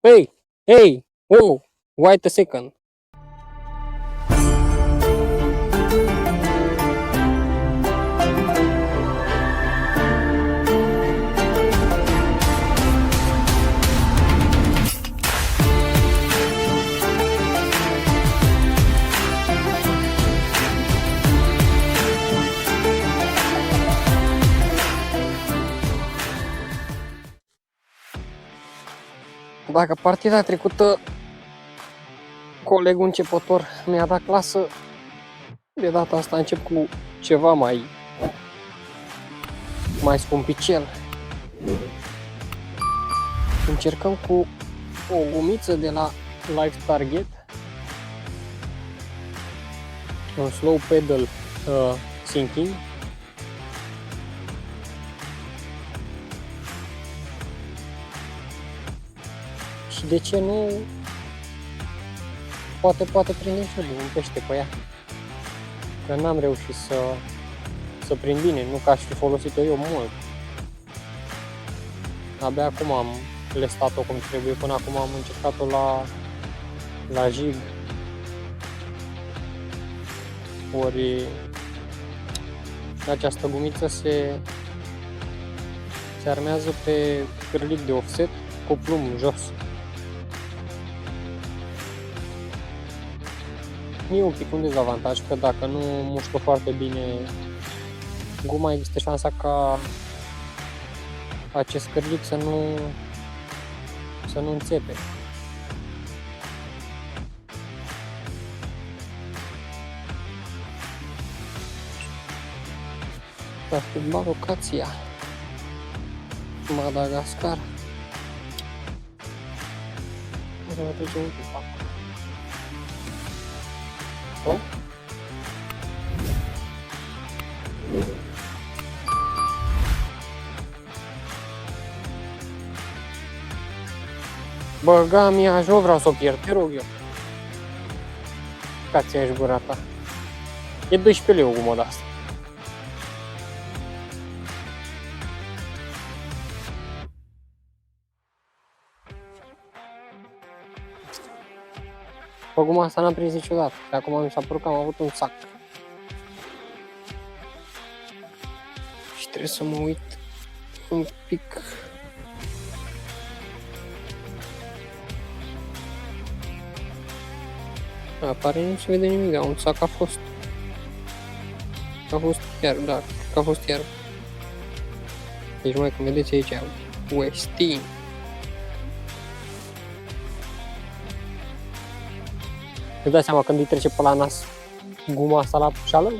Hey, hey, oh, wait a second. Dacă partida trecută colegul începător mi-a dat clasă, de data asta încep cu ceva mai scumpicel. Încercăm cu o gumiță de la Life Target, un slow pedal sinking. Și de ce nu, poate prinde și un pește pe ea. Că n-am reușit să prind bine, nu că aș fi folosit-o eu mult. Abia acum am lestat-o cum trebuie, până acum am încercat-o la jig. Ori această gumiță se armează pe cârlic de offset cu plumb jos. E un pic un dezavantaj, că dacă nu mușcă foarte bine guma, există șansa ca acest cârlic să nu înțepe. Basketball locația Madagascar. Să ne trecem un pic. Băga mi-a jo, vreau să o pierd, te rog eu. Cați-a ești gura ta. E 12 lei o gumă de asta. Pe guma asta n-am prins niciodată. Și acum mi s-a părut că am avut un sac. Și trebuie să mă uit un pic. Apare, nu se vede nimic, dar un sac a fost. A fost iar, da, că a fost iar. Deci mai cum vedeți aici, Westin. Îți dai seama când îi trece pe la nas guma asta la șală?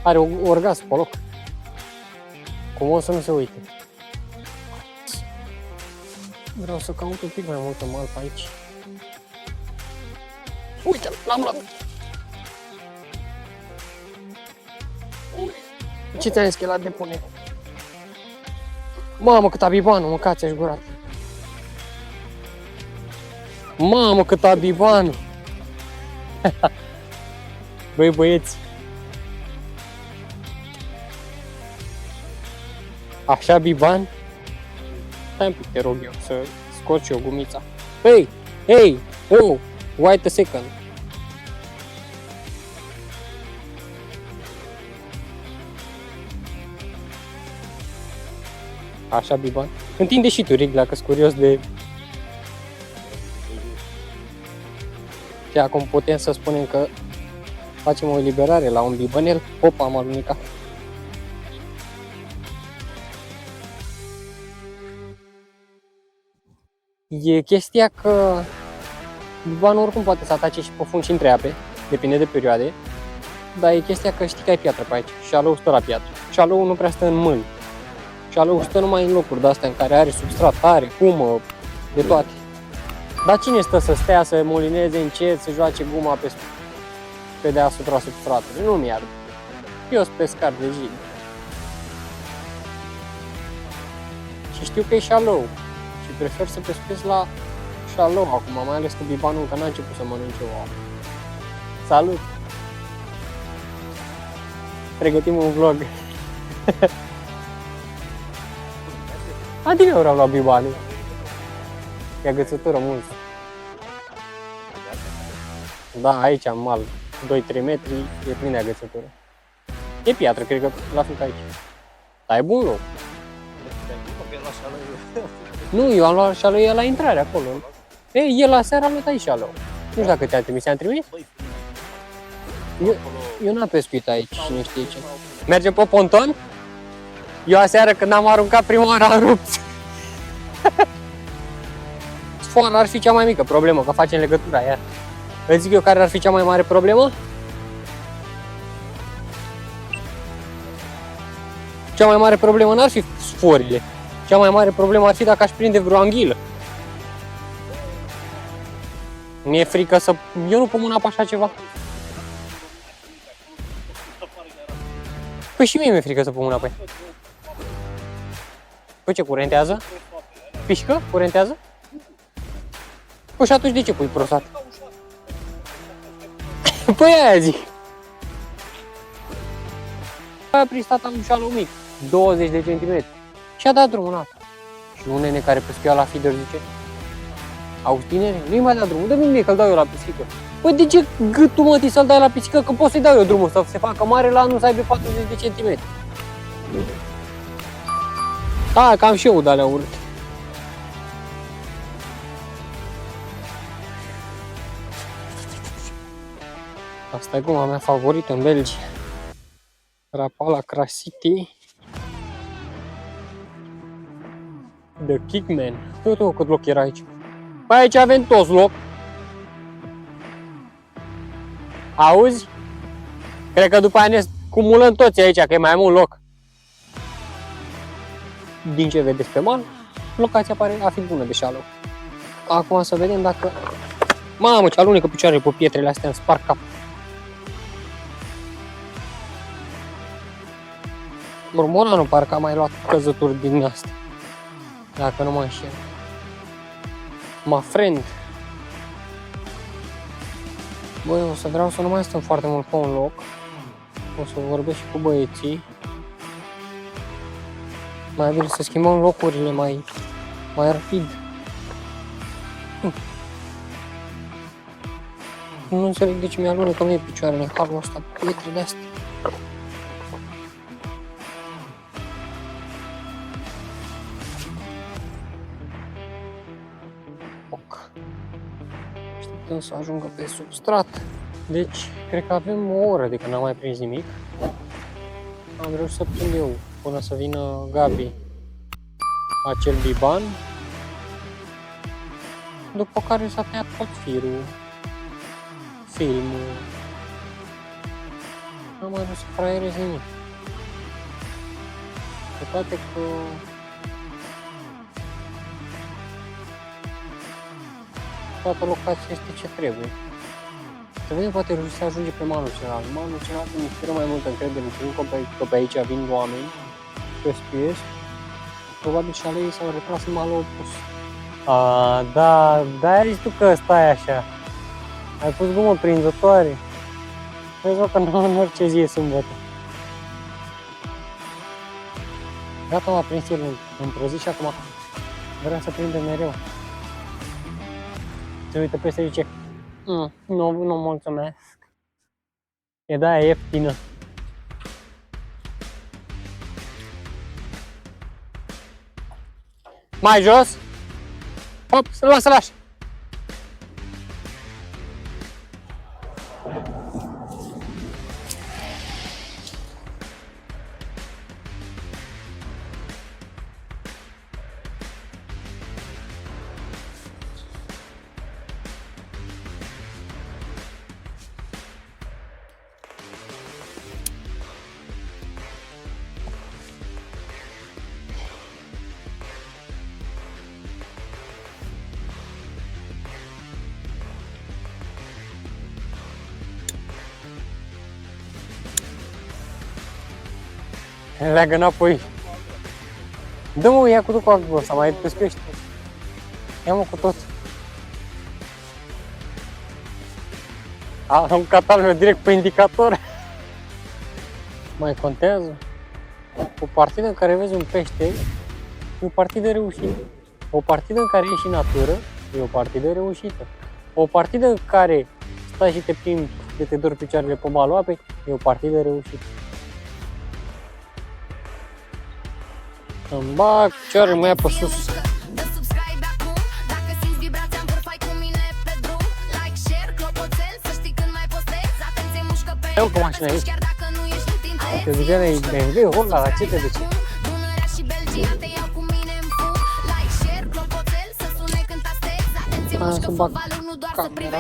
Are un orgasm pe loc. Cum o să nu se uite? Vreau să caut un pic mai multă malpă aici. Uite, l-am luat! Ce ți-am zis că e la depune? Mamă, cât abibanul, mă, cați ești gurat! Mamă, cât abibanul! Băi, băieți! Așa biban? Stai un pic, te rog eu, să scot și eu gumița. Hei! Hei! Oh! Wait a second. Așa, biban. Întinde și tu, Rigla, că-s curios de... Și acum putem să spunem că facem o eliberare la un bibanel. Opa, am alunecat. E chestia că bibanul oricum poate să atace și pe fund și între ape, depinde de perioade, dar e chestia că știi că ai piatră pe aici și alăul stă la piatră. Și alăul nu prea stă în mâini. Și alăul stă numai în locuri de-astea în care are substrat, are, humă, de toate. Dar cine stă să stea, să molineze încet, să joace guma pe deasupra substratului? Nu mi-ar. Eu sunt pescar de jig. Și știu că e șalou. Și prefer să pescuiesc la șalou acum, mai ales că bibanul încă n-a început să mănânce ouă. Salut! Pregătim un vlog. Adică vreau la bibanul. E agățătură mult. Da, aici am mal 2-3 metri, e plin de agățătură. E piatră, cred că la fel ca aici. Dar e bun loc. Nu, eu am luat șalău la intrare acolo. Ei, el la seara a luat aici șalău. Nu știu dacă te-a trimis, te-am trimis? Eu n-am pescuit aici, cine știe ce. Mergem pe ponton? Eu aseară când am aruncat prima oară am rupt. Sfoara ar fi cea mai mică problemă, că facem legătura iar. Îți zic eu care ar fi cea mai mare problemă? Cea mai mare problemă n-ar fi sforile. Cea mai mare problemă ar fi dacă aș prinde vreo anghilă. Mi-e frică să... Eu nu pun mâna pe așa ceva. Păi și mie mi-e frică să pun mâna pe ea. Păi ce, curentează? Pișcă? Curentează? Păi și atunci de ce pui prosat? Păi aia zic. A prins tata un șalou mic, 20 de centimetri. Și a dat drumul în apă. Și un nene care pescuia la feeder zice: auzi, tinere, nu-i mai dat drumul, dă-mi mie că-l dau eu la pisică. Păi de ce gâtul mătii să-l dai la pisică, că pot să-i dau eu drumul să se facă mare la anul să aibă 40 de centimetri. Da, cam și eu de alea urât. Asta e guma mea favorită în Belgia. Rapala Crasiti. The Kickman. Uite-o cât loc era aici. Păi aici avem toți loc. Auzi? Cred că după aia ne cumulăm toți aici, că e mai mult loc. Din ce vedeți pe mal, locația pare a fi bună de șalău. Acum să vedem dacă... Mamă, ce alunecă picioarele pe pietrele astea, îmi sparg cap. Mormonanul parcă a mai luat căzături din astea. Dacă nu mă înșel. My friend. Băi, o să vreau să nu mai stăm foarte mult pe un loc. O să vorbesc și cu băieții. Mai bine să schimbăm locurile mai rapid. Nu înțeleg de ce mi-alunecă mie picioarele în halul ăsta, pietrele astea. Așteptăm să ajungă pe substrat. Deci, cred că avem o oră de când n-am mai prins nimic. Am reușit să prind eu până să vină Gabi acel biban. După care s-a tăiat tot firul, filmul. N-am mai vrut să fraierez nimic. Cu toate că toată locația este ce trebuie. Să vedem, poate reuși să ajunge pe malul celălalt. Malul celălalt îmi inspiră mai multă încredere, că pe aici vin oameni, pescuiesc. Probabil și ale ei s-au retras în malul opus. Da, ai zis tu că stai așa. Ai pus gumă prinzătoare. Vezi că nu în orice zi e sâmbătă. Gata, m-a prins el într-o zi și acum vrea să prinde mereu. Se uită peste și zice: nu mulțumesc. E de-aia ieftină. Mai jos. Hop, să-l lași. Leagă înapoi. Dă-mă, ia cu tot cu acul ăsta, mai pescuiește. Ia-mă cu tot. Am catat meu direct pe indicator. Mai contează. O partidă în care vezi un pește e o partidă reușită. O partidă în care ieși în natură e o partidă reușită. O partidă în care stai și te plimbi, de te dor picioarele pe malul apei, e o partidă reușită. Îmi bag picioarele mai pe sus. Eu cu mașina aici. Te duceai BMW, Honda, la ce te duci? Să bag camera.